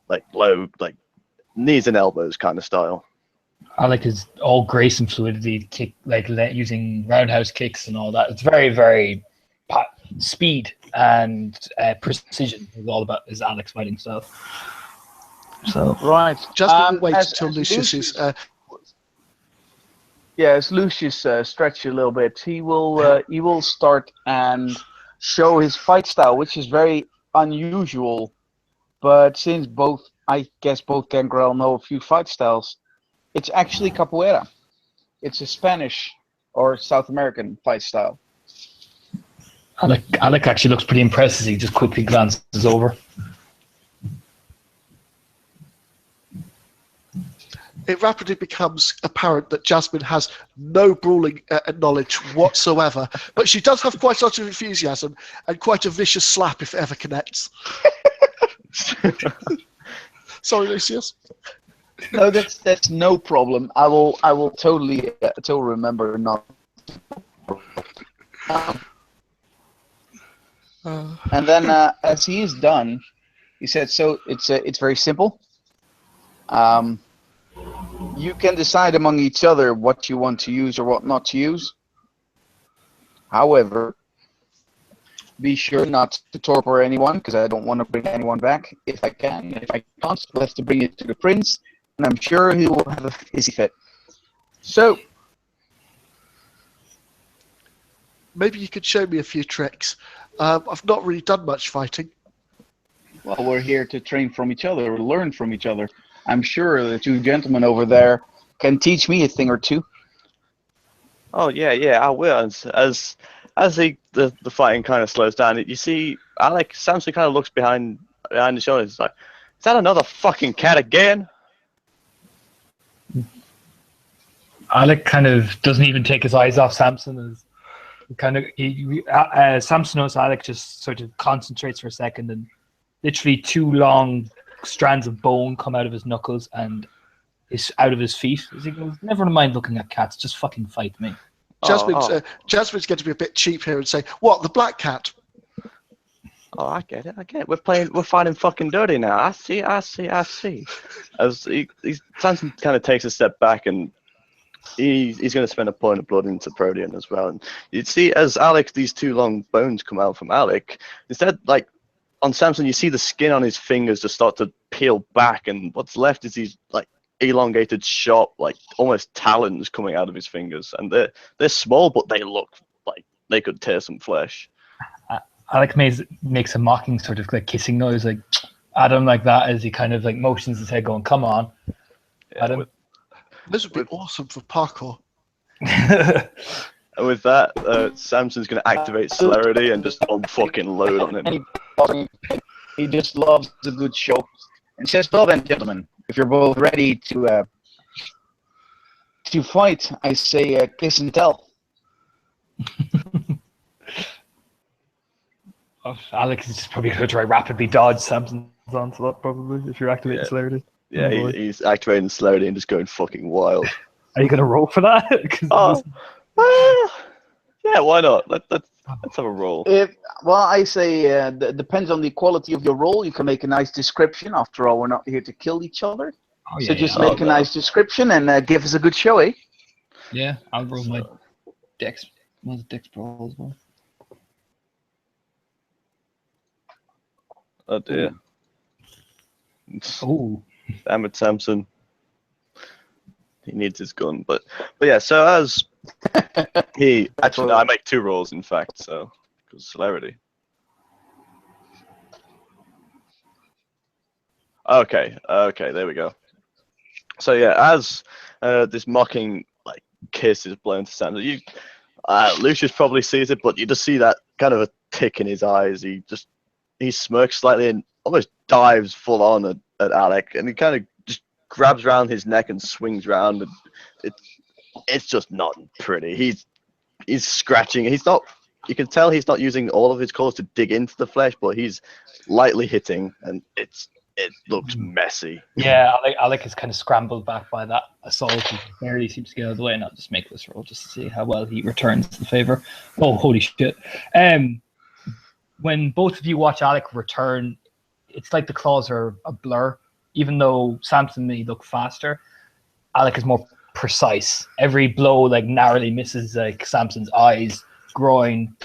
like low, like knees and elbows kind of style. Alec is all grace and fluidity, using roundhouse kicks and all that. It's very very speed and precision is all about his Alex fighting style. So Right. Jasmine will wait until Lucius is. As Lucius stretch a little bit, he will start and show his fight style, which is very unusual. But since I guess both Gangrel know a few fight styles, it's actually capoeira. It's a Spanish or South American fight style? Alec actually looks pretty impressed as he just quickly glances over. It rapidly becomes apparent that Jasmine has no brawling knowledge whatsoever, but she does have quite a lot of enthusiasm and quite a vicious slap if it ever connects. Sorry, Lucius. No, that's no problem. I will totally remember not. And then as he is done, he said, "So it's very simple. You can decide among each other what you want to use or what not to use. However, be sure not to torpor anyone, because I don't want to bring anyone back. If I can, if I can't, we'll have to bring it to the prince, and I'm sure he will have a hissy fit. So, maybe you could show me a few tricks. I've not really done much fighting. well, we're here to train from each other, learn from each other. I'm sure the two gentlemen over there can teach me a thing or two." Oh yeah, I will. As the fighting kind of slows down, you see Samson kind of looks behind the shoulder. He's like, "Is that another fucking cat again?" Alec kind of doesn't even take his eyes off Samson. As Samson knows Alec just sort of concentrates for a second, and literally two long strands of bone come out of his knuckles and is out of his feet. As he goes, "Never mind looking at cats, just fucking fight me." Jasmine's going to be a bit cheap here and say, "What, the black cat?" Oh, I get it. We're fighting fucking dirty now. I see. As Samson kind of takes a step back, and he's going to spend a point of blood into Protean as well. And you see, as Alec, these two long bones come out from Alec. Instead, like on Samson, you see the skin on his fingers just start to peel back, and what's left is these like elongated, sharp, like almost talons coming out of his fingers. And they're small, but they look like they could tear some flesh. Alec makes a mocking sort of like kissing noise, like Adam, like that, as he kind of like motions his head, going, "Come on, Adam." This would be awesome for parkour. And with that, Samson's going to activate celerity and just fucking load on him. He just loves a good show. And says, "Well then, gentlemen, if you're both ready to fight, I say kiss and tell." Alex is just probably going to try rapidly dodge Samson's onslaught, probably, if you're activating celerity. Yeah, he's activating celerity and just going fucking wild. Are you going to roll for that? Yeah, why not? Let's have a roll. I say depends on the quality of your roll. You can make a nice description. After all, we're not here to kill each other. Just make a nice description and give us a good show, eh? Yeah, I'll roll my dex. My dex roll as well. Oh dear. Oh. Damn it, Samson. He needs his gun, but yeah. So as he actually, no, I make two rolls in fact. So because celerity. Okay, there we go. So yeah, as this mocking like kiss is blown to Samson, Lucius probably sees it, but you just see that kind of a tick in his eyes. He smirks slightly and almost dives full on at Alec, and he kind of just grabs around his neck and swings around, and it's just not pretty. He's scratching. He's not. You can tell he's not using all of his claws to dig into the flesh, but he's lightly hitting, and it looks messy. Yeah, Alec is kind of scrambled back by that assault. He barely seems to get out of the way, and I'll just make this roll just to see how well he returns the favor. Oh, holy shit. When both of you watch Alec return, it's like the claws are a blur. Even though Samson may look faster, Alec is more precise. Every blow like narrowly misses like Samson's eyes, groin,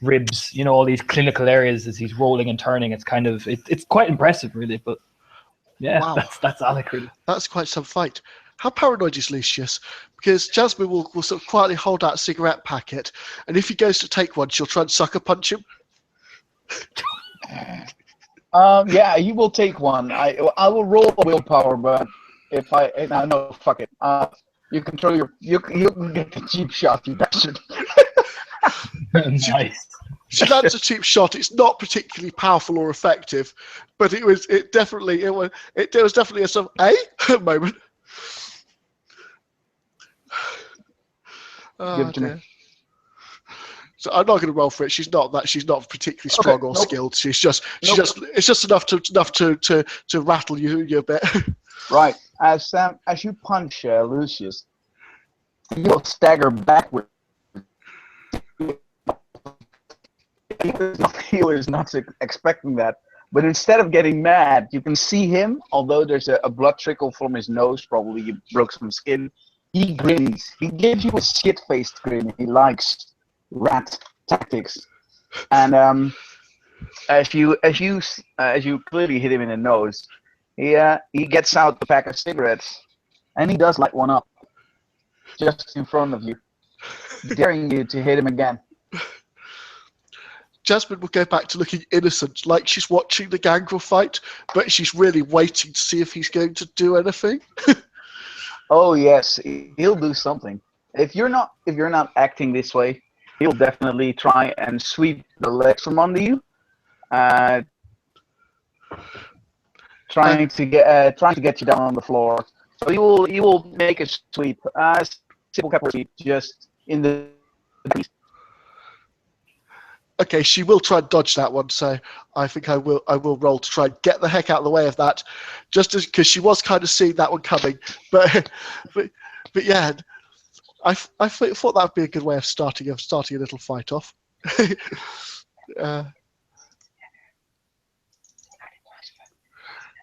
ribs, all these clinical areas as he's rolling and turning. It's kind of it's quite impressive, really. But yeah, wow. that's Alec, really. That's quite some fight. How paranoid is Lucius? Because Jasmine will sort of quietly hold out a cigarette packet, and if he goes to take one, she'll try and sucker punch him. Yeah, you will take one. I will roll willpower, but no, fuck it. You can throw you can get the cheap shot, you bastard. Nice. She lands a cheap shot. It's not particularly powerful or effective, but it was definitely a sort of moment. Give Oh, it to me. dear. So I'm not going to roll for it. She's not particularly strong or nope. skilled. It's Nope. just enough to rattle you a bit. Right. As you punch Lucius, you'll stagger backward. He was not expecting that. But instead of getting mad, you can see him, although there's a blood trickle from his nose, probably he broke some skin. He grins. He gives you a shit-faced grin. He likes rat tactics. And as you clearly hit him in the nose, he gets out a pack of cigarettes, and he does light one up just in front of you, daring you to hit him again. Jasmine will go back to looking innocent, like she's watching the Gangrel fight, but she's really waiting to see if he's going to do anything. Oh yes, he'll do something. If you're not acting this way, he'll definitely try and sweep the legs from under you, trying to get you down on the floor. So you will make a sweep, simple capital sweep, just in the. Okay, she will try and dodge that one, so I think I will roll to try and get the heck out of the way of that, just because she was kind of seeing that one coming. But yeah, I thought that would be a good way of starting a little fight off.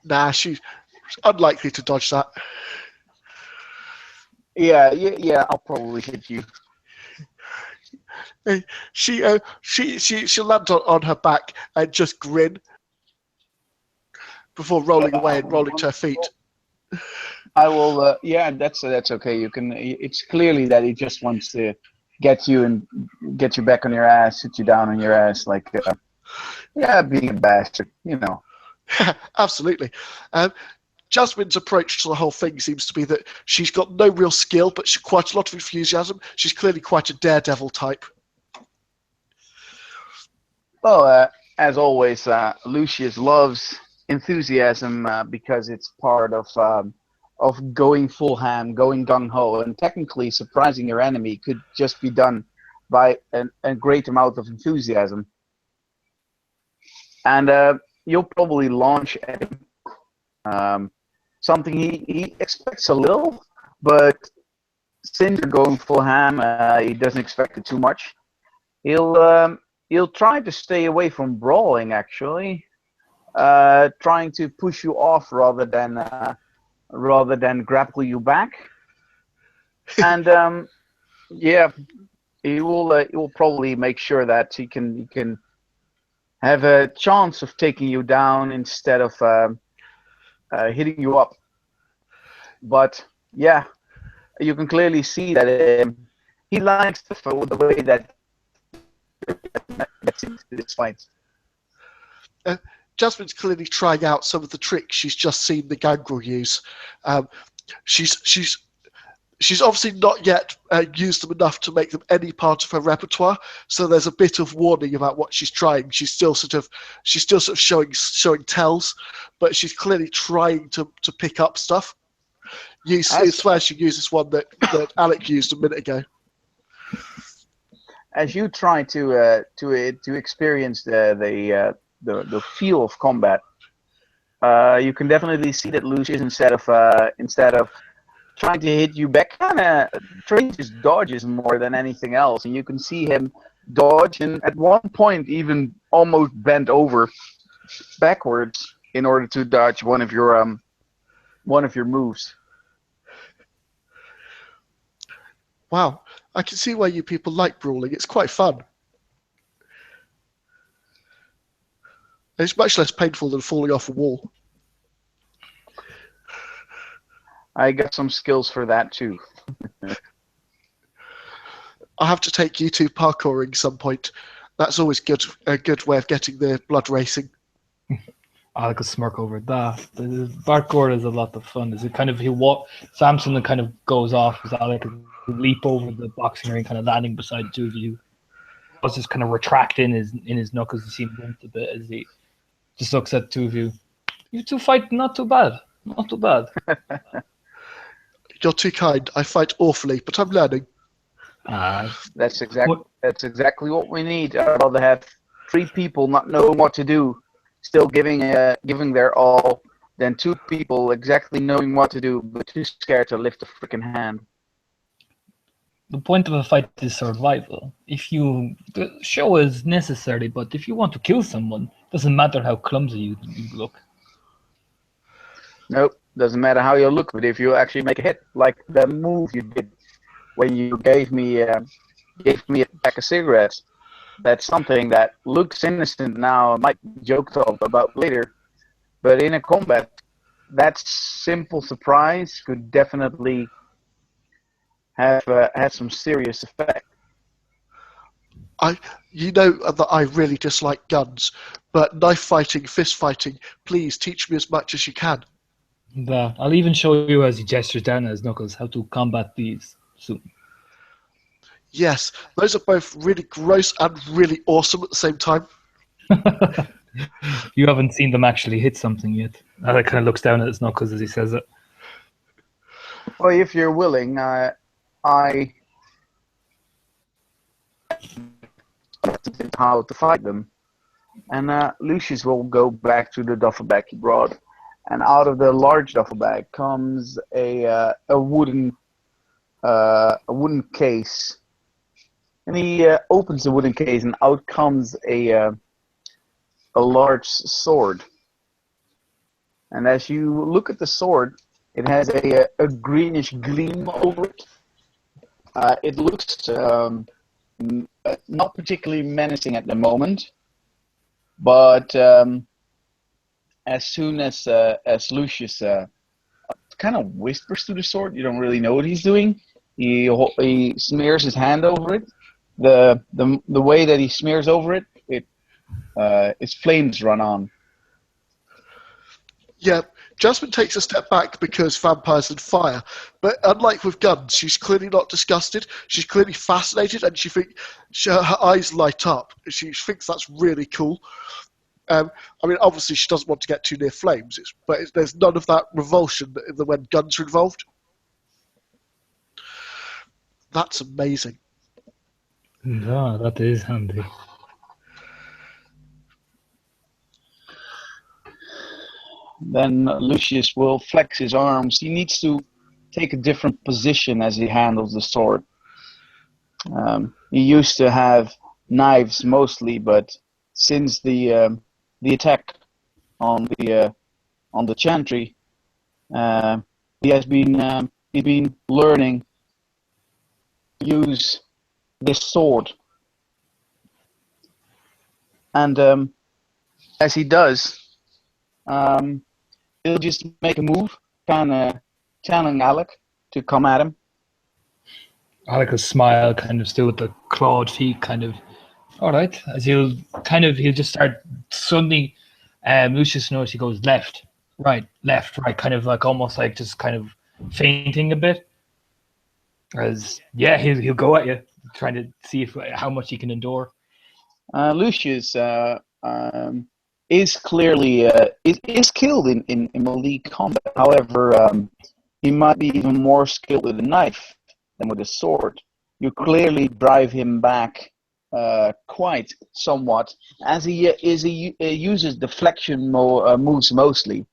Nah, she's unlikely to dodge that. Yeah, I'll probably hit you. She'll land on her back and just grin before rolling away and rolling to her feet. I will. Yeah, that's okay. You can. It's clearly that he just wants to get you back on your ass, sit you down on your ass, like being a bastard, you know. Absolutely. Jasmine's approach to the whole thing seems to be that she's got no real skill, but she's quite a lot of enthusiasm. She's clearly quite a daredevil type. Well, as always, Lucius loves enthusiasm because it's part of going full ham, going gung ho, and technically surprising your enemy could just be done by a great amount of enthusiasm. And you'll probably launch at him something he expects a little, but since you're going full ham, he doesn't expect it too much. He'll try to stay away from brawling, actually, trying to push you off rather than grapple you back. And yeah, he will probably make sure that he can have a chance of taking you down instead of hitting you up. But yeah, you can clearly see that he likes the way that gets into this fight. Jasmine's clearly trying out some of the tricks she's just seen the Gangrel use. She's obviously not yet used them enough to make them any part of her repertoire. So there's a bit of warning about what she's trying. She's still sort of showing tells, but she's clearly trying to pick up stuff. You swear she uses one that Alec used a minute ago. As you try to experience the feel of combat, you can definitely see that Lucius, instead of trying to hit you back, kind of just dodges more than anything else, and you can see him dodge, and at one point even almost bent over backwards in order to dodge one of your moves. Wow, I can see why you people like brawling. It's quite fun. And it's much less painful than falling off a wall. I got some skills for that too. I'll have to take you to parkouring some point. That's always good. A good way of getting the blood racing. I like a smirk over that. The Bart Gord is a lot of fun. Is it kind of Samson kind of goes off as Alec leap over the boxing ring, kind of landing beside the two of you. I was just kind of retracting in his knuckles to see him bump a bit as he just looks at the two of you. You two fight not too bad. Not too bad. You're too kind. I fight awfully, but I'm learning. That's exactly what we need. I'd rather have 3 people not knowing what to do, still giving their all, than 2 people exactly knowing what to do but too scared to lift a freaking hand. The point of a fight is survival. The show is necessary, but if you want to kill someone, doesn't matter how clumsy you look. Nope, doesn't matter how you look, but if you actually make a hit, like the move you did when you gave me a pack of cigarettes, that's something that looks innocent now and might be joked about later, but in a combat, that simple surprise could definitely have some serious effect. You know that I really dislike guns, but knife fighting, fist fighting, please teach me as much as you can. I'll even show you as he gestures down at his knuckles how to combat these soon. Yes, those are both really gross and really awesome at the same time. You haven't seen them actually hit something yet. Alec kind of looks down at his knuckles as he says it. Well, if you're willing, I how to fight them, and Lucius will go back to the duffel bag he brought, and out of the large duffel bag comes a wooden case, and he opens the wooden case, and out comes a large sword. And as you look at the sword, it has a greenish gleam over it. It looks not particularly menacing at the moment, but as soon as Lucius kind of whispers to the sword, you don't really know what he's doing. He smears his hand over it. The way that he smears over it, its flames run on. Yeah, Jasmine takes a step back because vampires and fire, but unlike with guns, she's clearly not disgusted. She's clearly fascinated, and her eyes light up. She thinks that's really cool. I mean, obviously, she doesn't want to get too near flames, but there's none of that revulsion when guns are involved. That's amazing. Yeah, that is handy. Then Lucius will flex his arms. He needs to take a different position as he handles the sword. He used to have knives mostly, but since the attack on the Chantry, he's been learning to use this sword. And as he does, he'll just make a move, kind of channeling Alec to come at him. Alec will smile, kind of still with the clawed feet, kind of. All right, as he'll just start suddenly. Lucius knows he goes left, right, kind of like almost like just kind of fainting a bit. As he'll go at you, trying to see how much he can endure. Lucius is clearly is skilled in melee combat. However, he might be even more skilled with a knife than with a sword. You clearly drive him back quite somewhat, as he uses deflection moves mostly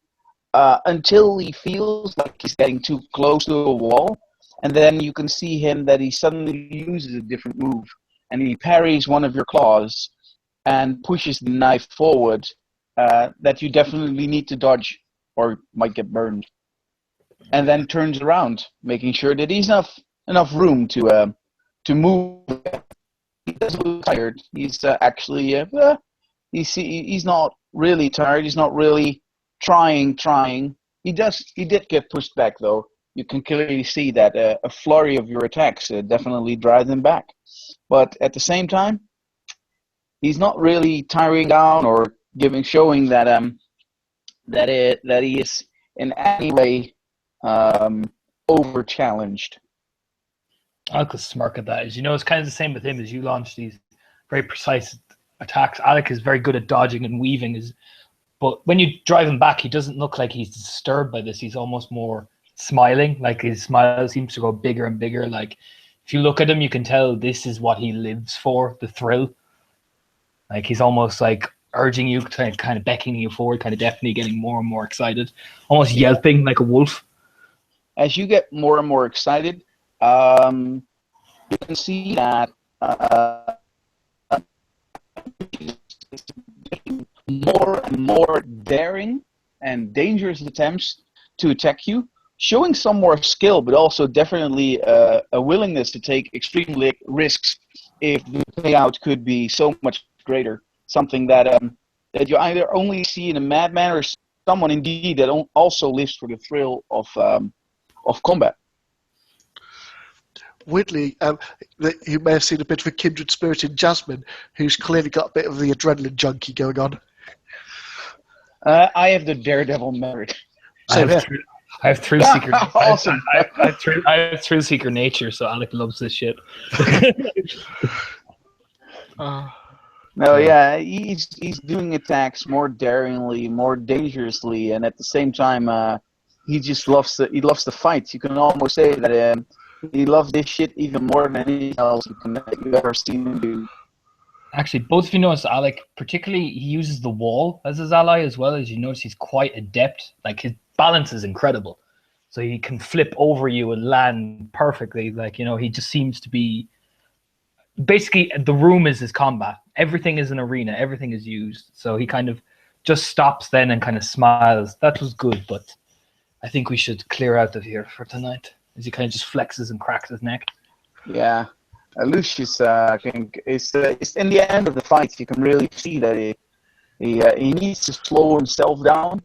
until he feels like he's getting too close to a wall, and then you can see him that he suddenly uses a different move, and he parries one of your claws and pushes the knife forward that you definitely need to dodge or might get burned, and then turns around, making sure that he's enough room to move. He doesn't look tired. He's actually he's not really tired. He's not really trying. He did get pushed back though. You can clearly see that a flurry of your attacks definitely drive him back. But at the same time, he's not really tiring down or showing that that he is in any way over challenged. I could smirk at that. As you know, it's kind of the same with him. As you launch these very precise attacks, Alec is very good at dodging and weaving. But when you drive him back, he doesn't look like he's disturbed by this. He's almost more smiling. Like his smile seems to go bigger and bigger. Like if you look at him, you can tell this is what he lives for, the thrill. Like he's almost like urging you, kind of beckoning you forward, kind of definitely getting more and more excited, almost yelping like a wolf. As you get more and more excited, you can see that more and more daring and dangerous attempts to attack you, showing some more skill, but also definitely a willingness to take extreme risks if the payout could be so much greater. Something that that you either only see in a madman or someone indeed that also lives for the thrill of combat. Whitley, you may have seen a bit of a kindred spirit in Jasmine, who's clearly got a bit of the adrenaline junkie going on. I have the daredevil merit. I have thrill seeker. Awesome. I have thrill seeker nature, so Alec loves this shit. No, yeah, he's doing attacks more daringly, more dangerously, and at the same time, he just loves the fight. You can almost say that he loves this shit even more than anything else you've ever seen him do. Actually, both of you notice Alec, particularly, he uses the wall as his ally as well. As you notice, he's quite adept. Like his balance is incredible, so he can flip over you and land perfectly. Like he just seems to be. Basically, the room is his combat. Everything is an arena. Everything is used. So he kind of just stops then and kind of smiles. That was good, but I think we should clear out of here for tonight. As he kind of just flexes and cracks his neck. Yeah, Lucius, I think, it's in the end of the fight. You can really see that he needs to slow himself down.